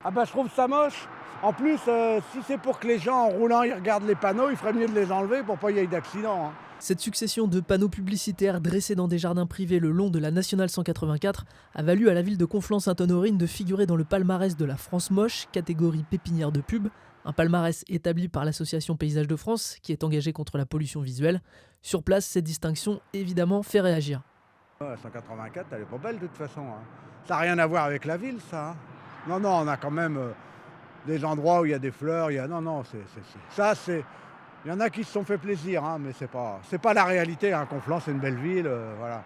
Ah bah je trouve ça moche. En plus, si c'est pour que les gens en roulant ils regardent les panneaux, il ferait mieux de les enlever pour pas qu'il y ait d'accident, hein. Cette succession de panneaux publicitaires dressés dans des jardins privés le long de la nationale 184 a valu à la ville de Conflans-Sainte-Honorine de figurer dans le palmarès de la France Moche, catégorie pépinière de pub, un palmarès établi par l'association Paysages de France qui est engagée contre la pollution visuelle. Sur place, cette distinction évidemment fait réagir. La 184, elle est pas belle de toute façon, hein. Ça n'a rien à voir avec la ville, ça, hein. Non, non, on a quand même des endroits où il y a des fleurs, il y a... Non, non, ça, c'est... Il y en a qui se sont fait plaisir, hein, mais c'est pas la réalité, hein. Conflans, c'est une belle ville, voilà.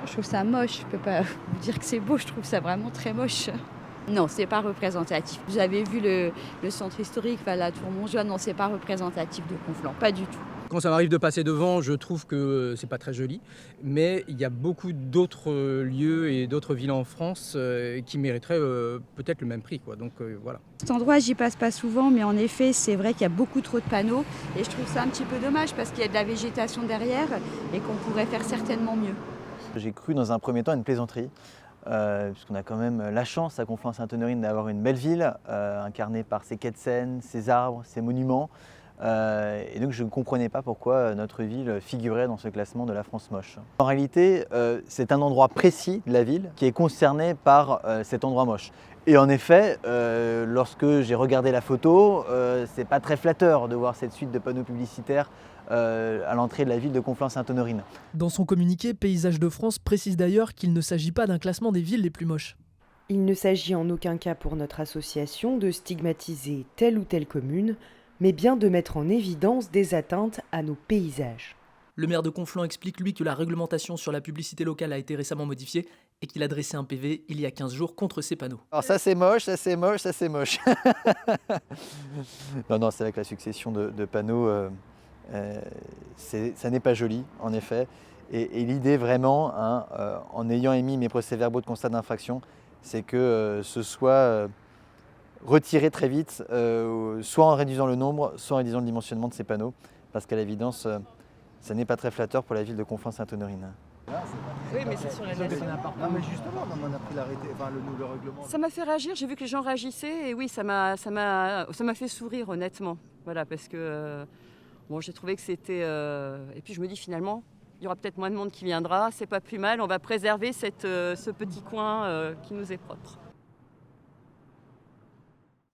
Je trouve ça moche, je peux pas vous dire que c'est beau, je trouve ça vraiment très moche. Non, c'est pas représentatif. Vous avez vu le centre historique, enfin, la tour Montjoie, non, c'est pas représentatif de Conflans, pas du tout. Quand ça m'arrive de passer devant, je trouve que c'est pas très joli, mais il y a beaucoup d'autres lieux et d'autres villes en France qui mériteraient peut-être le même prix, quoi. Donc voilà. Cet endroit, j'y passe pas souvent, mais en effet, c'est vrai qu'il y a beaucoup trop de panneaux et je trouve ça un petit peu dommage parce qu'il y a de la végétation derrière et qu'on pourrait faire certainement mieux. J'ai cru dans un premier temps à une plaisanterie, puisqu'on a quand même la chance à Conflans-Sainte-Honorine d'avoir une belle ville, incarnée par ses quais de Seine, ses arbres, ses monuments. Et donc je ne comprenais pas pourquoi notre ville figurait dans ce classement de la France moche. En réalité, c'est un endroit précis de la ville qui est concerné par cet endroit moche. Et en effet, lorsque j'ai regardé la photo, c'est pas très flatteur de voir cette suite de panneaux publicitaires à l'entrée de la ville de Conflans-Sainte-Honorine. Dans son communiqué, Paysages de France précise d'ailleurs qu'il ne s'agit pas d'un classement des villes les plus moches. Il ne s'agit en aucun cas pour notre association de stigmatiser telle ou telle commune, mais bien de mettre en évidence des atteintes à nos paysages. Le maire de Conflans explique lui que la réglementation sur la publicité locale a été récemment modifiée et qu'il a dressé un PV il y a 15 jours contre ces panneaux. Alors ça c'est moche, ça c'est moche, ça c'est moche. Non, c'est avec la succession de panneaux, ça n'est pas joli en effet. Et l'idée vraiment, hein, en ayant émis mes procès-verbaux de constat d'infraction, c'est que ce soit retiré très vite, soit en réduisant le nombre, soit en réduisant le dimensionnement de ces panneaux, parce qu'à l'évidence, ça n'est pas très flatteur pour la ville de Conflans-Sainte-Honorine. Oui, mais c'est sur la nationale. Non, mais justement, on a pris l'arrêté, enfin le règlement. Ça m'a fait réagir, j'ai vu que les gens réagissaient et oui, ça m'a fait sourire honnêtement. Voilà, parce que bon, j'ai trouvé que c'était... Et puis je me dis finalement, il y aura peut-être moins de monde qui viendra, c'est pas plus mal, on va préserver ce petit coin qui nous est propre.